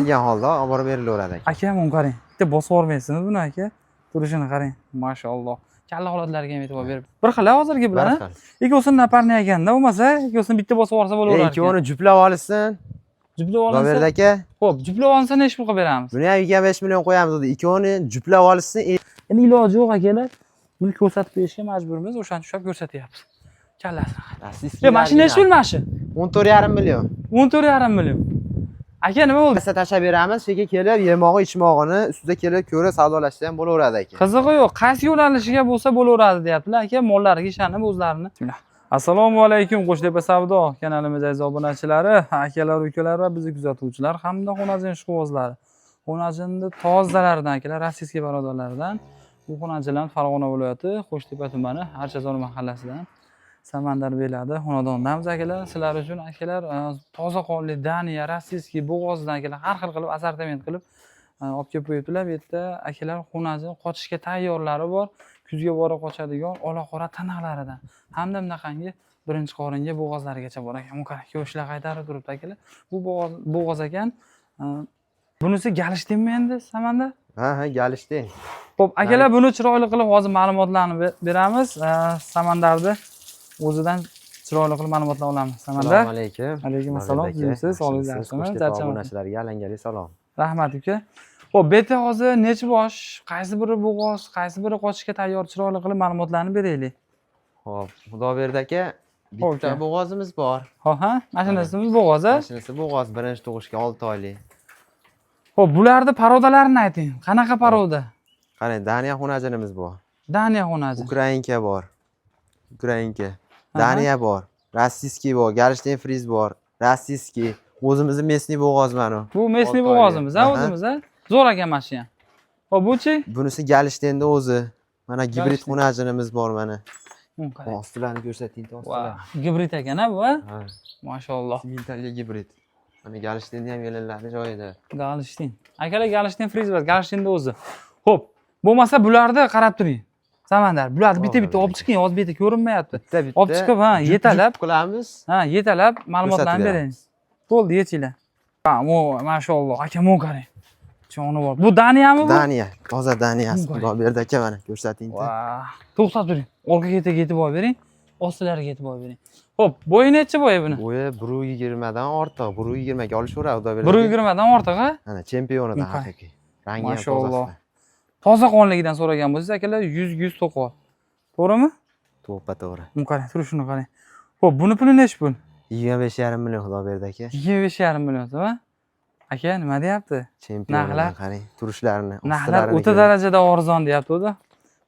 Kesilgan holda olib borib berilaveradi aka. Aka, buni qarang. Bitta bosib yormaysizmi buni aka? Turishini qarang. Mashalloh. Kalla holatlarga ham e'tibor berib. Bir xil hozirgi bilan. Ikkosini naparni yeganda bo'lmasa, ikkosini bitta bosib yorsa bo'laveradi. Ikkovini juplab olishsin. Juplab olinsa. Xudo berdi aka. Xo'p, juplab olinsa necha pulga beramiz? Buni ham 25 million qo'yamiz dedi. Ikkovini juplab olishsin. Endi iloji yo'q akalar. Buni ko'rsatib berishga majburmiz, o'shani ushlab ko'rsatyapmiz. Kallasini. Mashina necha pul mashi? 14,5 million. 14,5 million. Aka nima bo'ldi? Biz tashlab beramiz, shega kelib, yemog'i, ichmog'ini ustida kelib ko'rib savdolashsa ham bo'laveradi aka. Qizig'i yo'q, qaysi yo'nalishiga bo'lsa bo'laveradi deyaptilar aka, mollariga ishonib o'zlarini. Assalomu alaykum, Qo'shtepa savdo kanalimiz aziz obunachilari, akalar, ukalar va bizni kuzatuvchilar hamda xonajin ishqibozlari. Xonajinni tozalaridan akalar, rossiyskiy barodarlardan. Bu xonajinlar Farg'ona viloyati Qo'shtepa tumani Archazor mahallasidan. Samandar beladi xonadondamiz akalar. Sizlar uchun akalar toza qonli Daniya, rossiyskiy bo'g'ozdan akalar har xil qilib assortiment qilib olib kelib qo'yibdilar. Bu yerda akalar xonajin qochishga tayyorlari bor. Kuzga borib qochadigan ola qora tanaqlaridan. Hamda bunaqangi birinchi qoringa bo'g'ozlarigacha bor ekan. Qarang, ko'shlar qaytarib turibdi akalar. Bu bo'g'oz ekan. Bunisi galishtinmi endi Samandar? Ha, galishtin. Xo'p, akalar buni chiroyli qilib hozir ma'lumotlarni beramiz. Samandarni o'zidan chiroyli qilib ma'lumotlar olamiz. Samandar. Assalomu alaykum. Alaykum assalom. Siz sog'ligingiz yaxshimi? Obunachilarga alangali salom. Rahmat uka. Xo'p, bu yerda hozir necha bosh, qaysi biri bo'g'oz, qaysi biri qochishga tayyor chiroyli qilib ma'lumotlarni beraylik. Xo'p, Xudo berdi aka. Bitta bo'g'ozimiz bor. Ha, mashinasimiz bo'g'oz, a? Mashinasi bo'g'oz, birinchi tug'ishga 6 oylik. Xo'p, bularning parodalarini ayting. Qanaqa paroda? Qarang, Daniya xonajinimiz bor. Daniya xonajin. Ukrainka bor. Ukrainka. Daniya bor. Rossiyskiy bor, Galishtin friz bor. Rossiyskiy. O'zimizning mesniy bo'g'oz mana. Bu mesniy bo'g'ozimiz, a, o'zimiz, a? Zo'r ekan mashina. Xo'p, buchi? Bunisi Galishtinda o'zi. Mana gibrid xonajinimiz bor mana. Ostilarni ko'rsating, ostilar. Gibrid ekan, a bu, a? Ha. Mashalloh. Simentalli gibrid. Mana Galishtinda ham yelinlari joyida. Galishtin. Akalar Galishtin friz bor, Galishtinda o'zi. Xo'p, bo'lmasa bularni qarab turing. Samandar, bularni bitta-bitta olib chiqing, hozir bu yerda ko'rinmayapti. Bitta-bitta. Olib chiqib, ha, yetalab qilamiz. Ha, yetalab ma'lumotlarni bering. Bo'ldi, yetinglar. Ha, mashalloh, aka mo qarang. Joni bor. Bu Daniyami bu? Daniya, toza Daniyasi. Xudo berdi aka mana, ko'rsating. To'xtab turing. Orqa ketiga e'tibor bering, ostilariga e'tibor bering. Xo'p, bo'yi necha bo'yi buni? Bo'yi 120 dan ortiq, 120 ga olishaveradi, Xudo berdi. 120 dan ortiq, ha? Mana chempionidan haqiqiy. Rangi ham mashalloh. Toza qonligidan so'ragan bo'lsangiz, akalar 100 to'qol. To'g'rimi? To'g'ri. Qarang, turishini qarang. Xo'p, buni puli necha pul? 25,5 million Xudo berdi aka. 25,5 million, ha? Aka, nima deyapti? Chempionlar qarang, turishlarini, narxlar o'ta darajada arzon deyapti o'zi.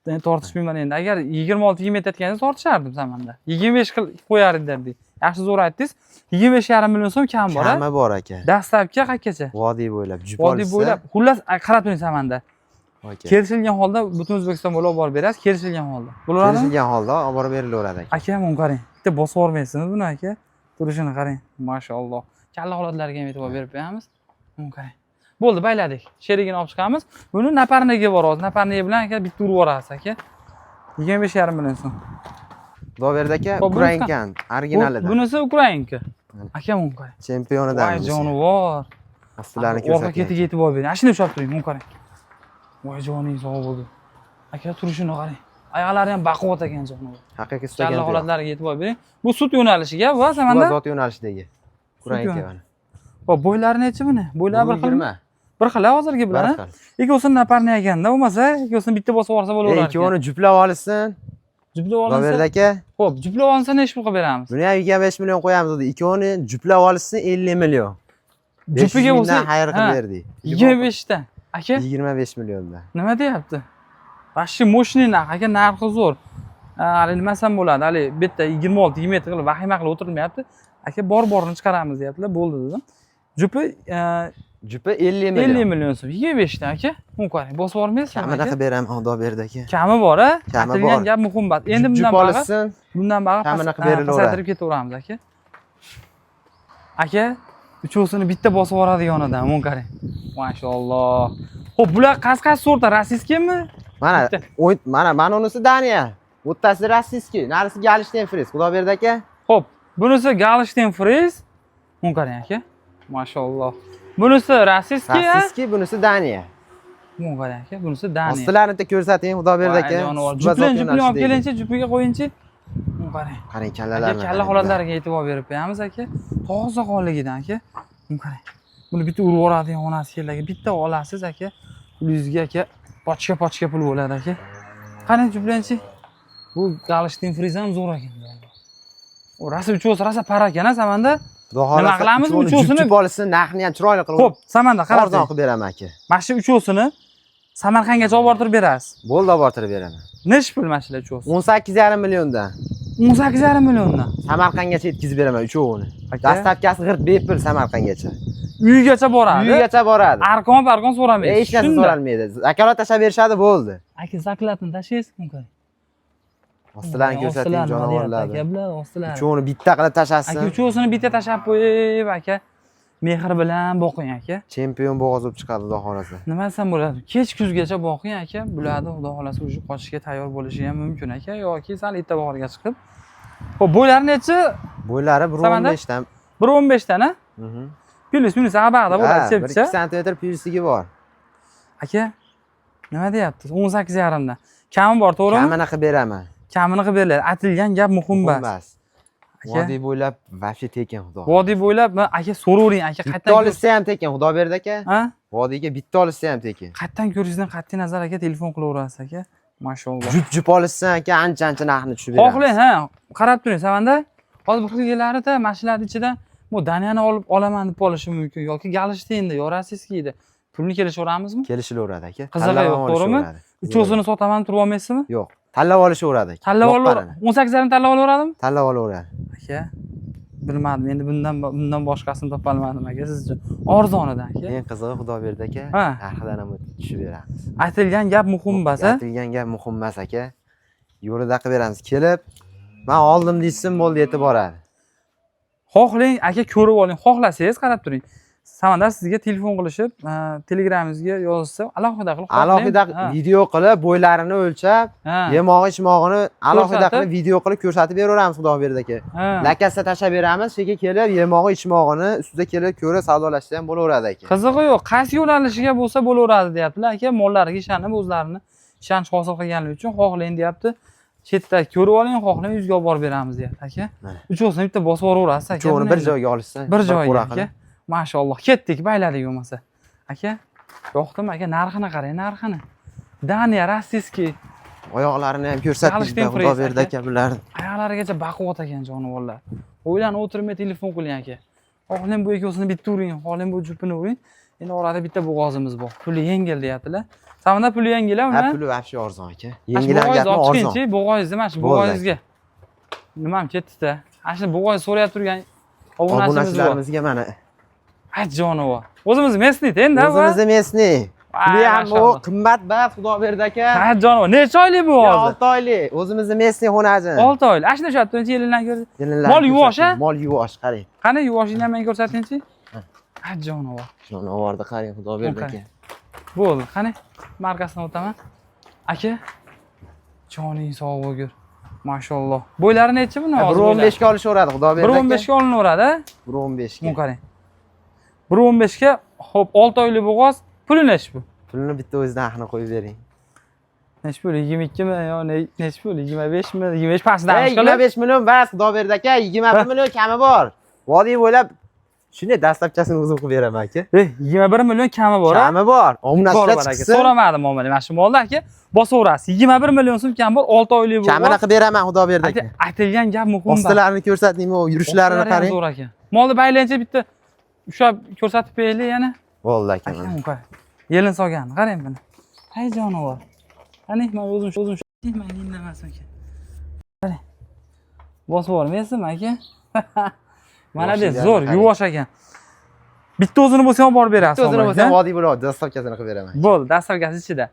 Men tortishmayman endi. Agar 26-27 aytganingiz tortishardim Samanda. 25 qilib qo'yar edim. Yaxshi zo'r aytdingiz. 25,5 million so'm kam bor, a? Kami bor aka. Dastlabki qayergacha? Vodiy bo'ylab, Vodiy bo'ylab. Xullas, qarab turing Samanda. Kelishilgan holda butun O'zbekiston bo'ylab olib borib berasiz, kelishilgan holda. Bo'laveradimi? Kelishilgan holda olib borib berilaveradi aka. Aka, buni qarang. Bitta bosib yormaysizmi buni aka? Turishini qarang. Mashalloh. Kalla holatlarga ham e'tibor berib beramiz. Buni qarang. Bo'ldi, bayladik. Sherigini olib chiqamiz. Buni naparniga bor hozir. Naparniga bilan aka bitta urib yuborasiz aka. 25,5 million so'm. Xudo berdi aka, Ukrainkan, originalidan. Bunisi Ukrainka. Aka, buni qarang. Chempionidan. Voy jonivor. Ostilarni ko'rsating. Orqa ketiga e'tibor bering. Ashina ushlab turing, buni qarang. Voy joning sog' bo'ldi. Aka, turishini qarang. Oyoqlari ham baquvvat ekan jonivor. Haqiqiy stakan. Kalla holatlariga e'tibor bering. Bu sut yo'nalishiga va Samanda. Zot yo'nalishidagi. Ukrainka mana. Xo'p, bo'ylari necha buni? Bo'ylari bir xil. Bir xil hozirgi bilan. Ikkosini naparni yeganda, bo'lmasa, ikkosini bitta bosib yuborsa bo'laveradi. Ikkovini juplab olishsin. Juplab olinsa. Xudo berdi aka. Xo'p, juplab olinsa necha pulga beramiz? Buni ham 25 million qo'yamiz dedi. Ikkovini juplab olishsin 50 million. Jupiga bo'lsa, xayr qilib berdik. 25 dan. Aka? 25 milliondan. Nima deyapti? Vashchi moshni narx, aka, narxi zo'r. Hali nima desam bo'ladi? Hali bitta 26-27 qilib vahima qilib o'tirilmayapti. Aka, borini chiqaramiz deyaptilar. Bo'ldi dedim. Jupi 50 million. 50 million so'm. 25 dan aka. Buni qarang, bosib olmaysizmi? Kamini qilib beraman, Xudo berdi aka. Kami bor, a? Kami bor. Gap muhimbat. Endi bundan bag'a kamini qilib berilaveradi. Pasaytirib ketaveramiz aka. Aka, uchovsini bitta bosib yuboradiganidan, buni qarang. Mashalloh. Xo'p, bular qaysi sortda? Rossiyskiymi? Mana unisi Daniya. O'ttasi rossiyskiy, narisi Galishtin friz. Xudo berdi aka. Xo'p, bunisi Galishtin friz. Buni qarang aka. Mashalloh. Bunisi rossiyskiy, Rossiyskiy, bunisi Daniya. Bu qarang aka, bunisi Daniya. Ostilarini bitta ko'rsating, xudo berdi aka. Juplen olib kelinchi, jupiga qo'yinchi. Bu qarang. Qarang Aka kallalarni. kalla holatlariga e'tibor berib qo'yamiz aka. Toza holligidan aka. Bu qarang. Buni bitta urib yuboradigan onasi kelarga bitta olasiz aka. Yuzga aka pochka pul bo'ladi aka. Qarang juplenchi. Bu Galishtin friz ham zo'r ekan. O rasa ucho'si rasa par ekan-a samanda. Nima qilamiz uchosini? Jup olsin, narxini ham chiroyli qilib. Xo'p, samanda qarang. Arzon qilib beraman aka. Mana shu uchosini Samarqandgacha olib borib berasiz. Bo'ldi, olib borib beraman. Nechi pul mana shular uchosi? 18,5 milliondan. 18,5 milliondan. Samarqandgacha yetkazib beraman uchovini. Aka. Dastlabkasi g'irt bepul Samarqandgacha. Uyigacha boradi. Uyigacha boradi. Arqon so'ramaydi. Hech narsa so'ralmaydi. Zakalat tashlab berishadi, bo'ldi. Aka zaklatni tashlaysiz mumkin. Ostilarni ko'rsating jonivorlarni. Aka bilan ostilar. Uchovini bitta qilib tashlasin. Aka uchovini bitta tashlab qo'yib aka. Mehr bilan boqing aka. Chempion bo'g'oz bo'lib chiqadi, xudo xolasa. Nima desam bo'ladi? Kech kuzgacha boqing aka. Bularni xudo xolasa уже qochishga tayyor bo'lishi ham mumkin aka yoki sal erta bahorga chiqib. Xo'p, bo'ylari nechi? Bo'ylari 1.15 dan. 1.15 dan, a? Plus minus abag'da bo'ladi, chepcha. 1 sm plusligi bor. Aka, nima deyapsiz? 18,5 dan. Kami bor, to'g'rimi? Kamini qilib beraman. Kamini qilib beriladi. Atilgan gap muhim emas. Vodiy bo'ylab vafshe tekin, xudo. Vodiy bo'ylab aka so'ravering, aka bitta olishsa ham tekin, xudo berdi aka. Ha? Vodiyga bitta olishsa ham tekin. Qayerdan ko'rishingizdan qat'iy nazar aka telefon qilaverasiz aka. Mashalloh. Jup olishsa aka ancha narxini tushib beramiz. Xohlang, ha, qarab turing, samanda. Hozir bir xilgalarida mashinalarning ichidan bu Daniyani olib olaman deb olishi mumkin yoki Galishtinda yo rossiyskiyda. Pulni kelishaveramizmi? Kelishaveradi aka. Qizig'i yo'q, to'g'rimi? Uchosini sotaman turib olmaysizmi? Yo'q. Tanlab olishaveradi. Tanlab olaveradi. 18,5 tanlab olaveradimi? Tanlab olaveradi. Aka, bilmadim. Endi bundan boshqasini topolmadim aka siz uchun. Arzonidan aka. Eng qizig'i xudo berdi aka. Ha. Narxidan ham tushib beramiz. Aytilgan gap muhim emas, a? Aytilgan gap muhim emas aka. Yo'lida qilib beramiz. Kelib, men oldim deysin, bo'ldi, yetib boradi. Xohlang aka ko'rib oling, xohlasangiz qarab turing. Samandar sizga telefon qilishib, Telegramingizga yozsa, alohida qilib alohida video qilib, bo'ylarini o'lchab, yemog'i, ichmog'ini alohida qilib video qilib ko'rsatib beraveramiz, xudo berdi aka. Lakasida tashlab beramiz, shega kelib, yemog'i, ichmog'ini ustida kelib ko'rib, savdolashsa ham bo'laveradi aka. Qizig'i yo'q, qaysi yo'nalishiga bo'lsa bo'laveradi deyaptilar aka. Mollariga ishonib, o'zlarini ishonch hosil qilganligi uchun xohlang deyapti. Chetda ko'rib oling, xohlang yuzga olib borib beramiz deyapti aka. Uchosini bitta bosib yuborasiz aka. Uchovini bir joyga olishsa, bir joyga aka. Mashalloh, ketdik, bayladik bo'lmasa. Aka, yo'qdimi aka, narxini qarang, narxini. Daniya rossiyskiy. Oyoqlarini ham ko'rsatdik, xudo berdi aka bularni. Oyoqlarigacha baquvvat ekan jonivorlar. O'ylanib o'tirmay telefon qiling aka. Xohlang bu ikkosini bitta uring, xohlang bu jupini uring. Endi orada bitta bo'g'ozimiz bor. Puli yengil deyaptilar. Samanda puli yengilami? Ha, puli vobshe arzon aka. Yengillar gapmi arzon. Bo'g'ozni mana shu bo'g'ozga. Nima ham ketdi-da. Ana shu bo'g'oz so'rayib turgan obunachilarimizga mana jonivor. O'zimiz местный endi, va. O'zimiz местный. Puli ham o qimmatbaho, xudo berdi aka. Ha, jonivor. Necha oylik bu hozir? 6 oylik. O'zimizni местный xonajin. 6 oylik. Ashna shu yilidan ko'rdi. Mol yuvosh, ha? Mol yuvosh, qarang. Qani yuvoshingni ham menga ko'rsatingchi? Ha, jonivor. Jonivorni qarang, xudo berdi aka. Bo'ldi, qani markasini o'taman. Aka, joning sog' bo'lgur. Mashalloh. Bo'ylari nechi buni hozir? 1.15 ga olishaveradi, xudo berdi aka. 1.15 ga olinaveradi, ha? 1.15 ga. Buni qarang. 1.15 ga, xo'p, 6 oylik bo'g'oz, puli nechi bu? Pulini bitta o'z narxini qo'yib bering. Nechi pul? 22 mi yo nechi pul? 25 mi? 25 pastdan qilib. 25 million bas, xudo berdi aka. 21 million kami bor. Vodiy bo'ylab shunday dastlabchasini o'zim qilib beraman aka. 21 million kami bor, ha? Kami bor. Omunasiga chiqsin. So'ramadim omma, mana shu molda aka. Bosaverasiz. 21 million so'm kam bor, 6 oylik bo'g'oz. Kamini qilib beraman, xudo berdi aka. Aytilgan gap muhim. Ostilarini ko'rsatdingmi, yurishlarini qarang. Zo'r aka. Molni baylancha bitta ushlab ko'rsatib beraylik yana. Bo'ldi aka mana. Yelin solgan, qarang buni. Hay jonivor. Qani, men o'zim men indamasin aka. Qarang. Bosib yubormaysizmi aka? Mana de zo'r, yuvosh ekan. Bitta o'zini bo'lsa ham borib berasiz. Bitta o'zini bo'lsa vodiy bo'ladi, dastavkasini qilib beraman. Bo'ldi, dastavkasi ichida.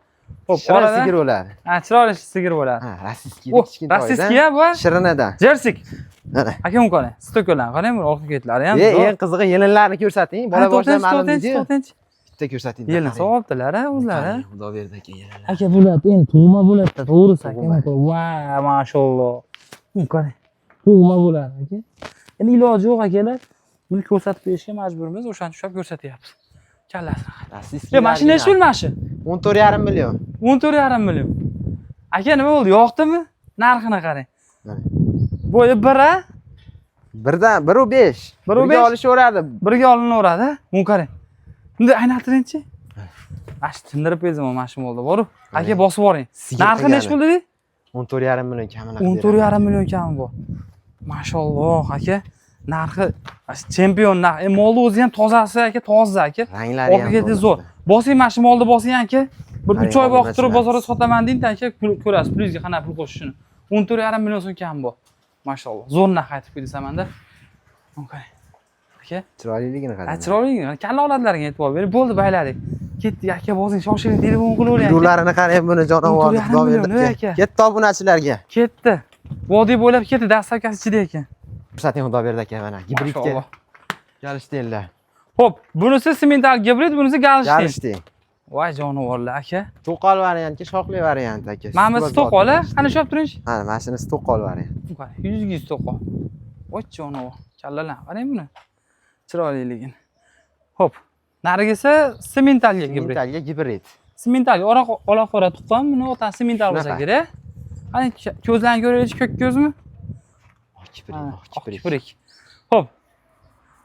Xo'p, orada sigir bo'ladi. Ha, chiroyli sigir bo'ladi. Ha, rossiyskiy kichkintoydan. Rossiyskiy bu? Shirinadan. Jersik. Mana. Aka qarang, stokolar, qarang buni orqa ketlari ham. Eng qizig'i yelinlarni ko'rsating. Bola boshidan ma'lumligi. Bitta ko'rsating. Yelin sog'ibdilar, o'zlari. Xudo berdi aka yelinlar. Aka bo'ladi, endi tug'ma bo'ladi, to'g'risi aka. Va, mashalloh. Qarang. Tug'ma bo'ladi aka. Endi iloji yo'q akalar. Buni ko'rsatib berishga majburmiz, o'shani ushlab ko'rsatyapmiz. Kallasini. Rossiyskiy. Mashina nechi pul mana shu? 14,5 million. 14,5 million. Aka nima bo'ldi? Yoqdimi? Narxini qarang. Mana. Bo'yi 1 a? Birdan 1.5. Birga olishaveradi. Birga olinaveradi. Buni qarang. Endi aylantiringchi. Mana shu tindirib bezim mana shu bo'ldi. Boru. Aka bosib boring. Narxi nechi pul deding? 14,5 million kamini. 14,5 million kami bor. Mashalloh aka. Narxi chempion narx. Molni o'zi ham tozasi aka, toza aka. Ranglari ham orqaga zo'r. Bosing mana shu molni bosing aka. Bir 3 oy boqib turib bozorda sotaman deydi aka, ko'rasiz. Plyusga qanaqa pul qo'shishini. 14,5 million so'm kam bor. Mashalloh. Zo'r narx aytib qo'ydisamanda. Okay. Aka, chiroyliligini qarang. Chiroyli. Kalla oladlarga e'tibor bering. Bo'ldi bayladik. Ketdik aka, bosing, shoshiling, telefon qilavering. Yo'llarini qarang, buni jonivorni xudo berdi. Ketdi obunachilarga. Ketdi. Vodiy bo'ylab ketdi, dastavkasi ichida ekan. Ko'rsating xudo berdi aka mana. Gibridga. Galishtinglar. Xo'p, bunisi semental gibrid, bunisi galishtin. Galishting. Voy jonivorlar aka. To'qol variantga, shoxli variant aka. Mana bu to'qol-a? Qani ushlab turing. Ha, mana shunisi to'qol variant. 100 to'qol. Voy jonivor. Kallalar, qarang buni. Chiroyliligini. Xo'p, narigisi sementalga gibrid. Sementalga gibrid. Sementalga ola-qora tuqqan, buni o'tan semental bo'lsa kerak. Qani ko'zlarni ko'raylik, ko'k ko'zmi? Kiprik. Xo'p.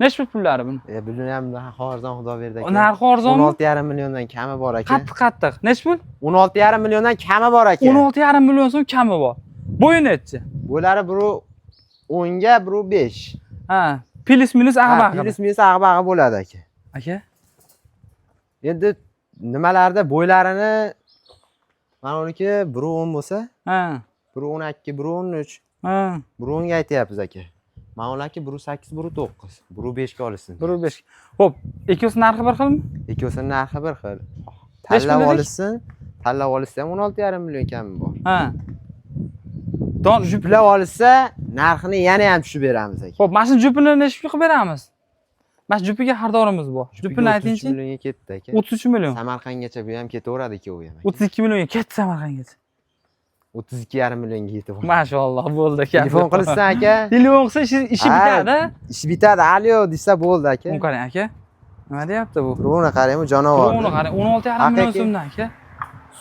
Necha pullari buni? Buni ham arzon xudo berdi aka. Narxi arzonmi? 16,5 milliondan kami bor aka. Qattiq. Necha pul? 16,5 milliondan kami bor aka. 16,5 million so'm kami bor. Bo'yi nechi? Bo'ylari biri 10 ga, biri 5. Ha, plus minus ag'bag'i. Plus minus ag'bag'i bo'ladi aka. Aka. Endi nimalarda bo'ylarini mana uniki 1.10 bo'lsa, Ha. 1.12, 1.13, Ha. 1.10 ga aytyapmiz aka. Mana ularki 1.8, 1.9, 1.5 ga olsin. 1.5. Xo'p, ikkovsi narxi bir xilmi? Ikkosining narxi bir xil. Tanlab olsin, tanlab olsa ham 16,5 million kami bor. Ha. Juplab olsa, narxini yana ham tushib beramiz aka. Xo'p, mana shu jupini necha pulga qilib beramiz? Mana shu jupiga xaridorimiz bor. Jupini aytingchi. 33 millionga ketdi aka. 33 million. Samarqandgacha bu ham ketaveradi ikkovi ham. 32 millionga ketdi Samarqandgacha. 32,5 millionga yetib oldi. Mashalloh, bo'ldi aka. Telefon qilsa aka. Telefon qilsa ishi bitadi. Ish bitadi. Alyo desa bo'ldi aka. Buni qarang aka. Nima deyapti bu? Droni qarang, bu jonivor. Droni qarang, 16,5 million so'mdan aka.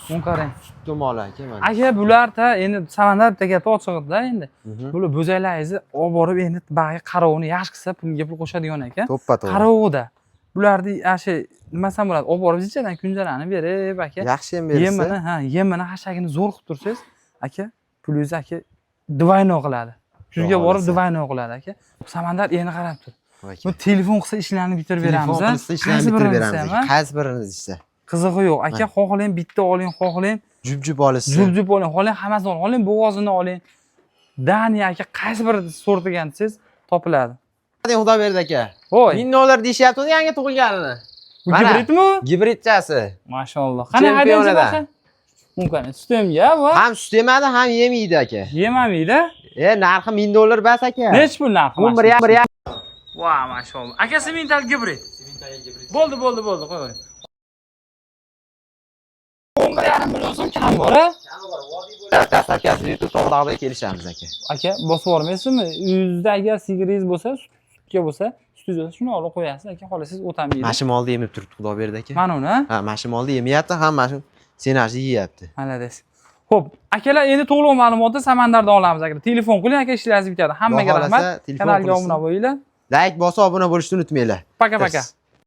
Buni qarang. Dumol aka mana. Aka bularda endi Samandardagi ochig'ida endi. Bular bo'zaylaringizni olib borib endi bag'ga qarovini yaxshi qilsa pulga pul qo'shadigan ekan. To'ppa-to'g'ri. Qarovida. Bularni shu nima desam bo'ladi, olib borib ichadan kunjarani berib aka. Yaxshi ham bersa. Yemini, hashagini zo'r qilib tursangiz, aka, pulingizni aka divayno qiladi. Shunga borib divayno qiladi aka. Samandar endi qarab tur. Bu telefon qilsa ishlarni bitirib beramiz. Telefon qilsa ishlarni bitirib beramiz. Qaysi birini desa. Qizig'i yo'q. Aka, xohlang bitta oling, xohlang jup-jup olasiz. Jup-jup oling, xohlang hammasini oling, xohlang bo'g'ozini oling. Daniya aka qaysi biri so'rtagan desangiz topiladi. Xudo berdi aka. Voy. $1000 deyishyapti yangi tug'ilganini. Bu gibridmi? Gibridchasi. Mashalloh. Qani haydaysiz aka? Mumkin. Sistemga va ham sut yemadi, ham yemaydi aka. Yemamaydi? Narxi $1000 bas aka. Necha pul narxi? 1.5. Voy, mashalloh. Aka semental gibrid. Bo'ldi, qo'yavering. 1,5 million so'm kam bor, a? Kami bor, vodiy bo'ladi. Dastavkasi YouTube to'g'ridan kelishamiz aka. Aka, bosib yubormaysizmi? Uyingizda agar sigiringiz bo'lsa, sutga bo'lsa, sutingizni shuni olib qo'yasiz aka, xohlasangiz o'tamaydi. Mashimolni yemib turibdi, xudo berdi aka. Mana uni? Ha, mashimolni yemayapti, ham mana shu senajni yeyapti. Mana des. Xo'p, akalar endi to'liq ma'lumotni Samandarda olamiz aka. Telefon qiling aka, ishlaringiz bitadi. Hammaga rahmat. Kanalga obuna bo'linglar. Like bosib obuna bo'lishni unutmanglar. Paka.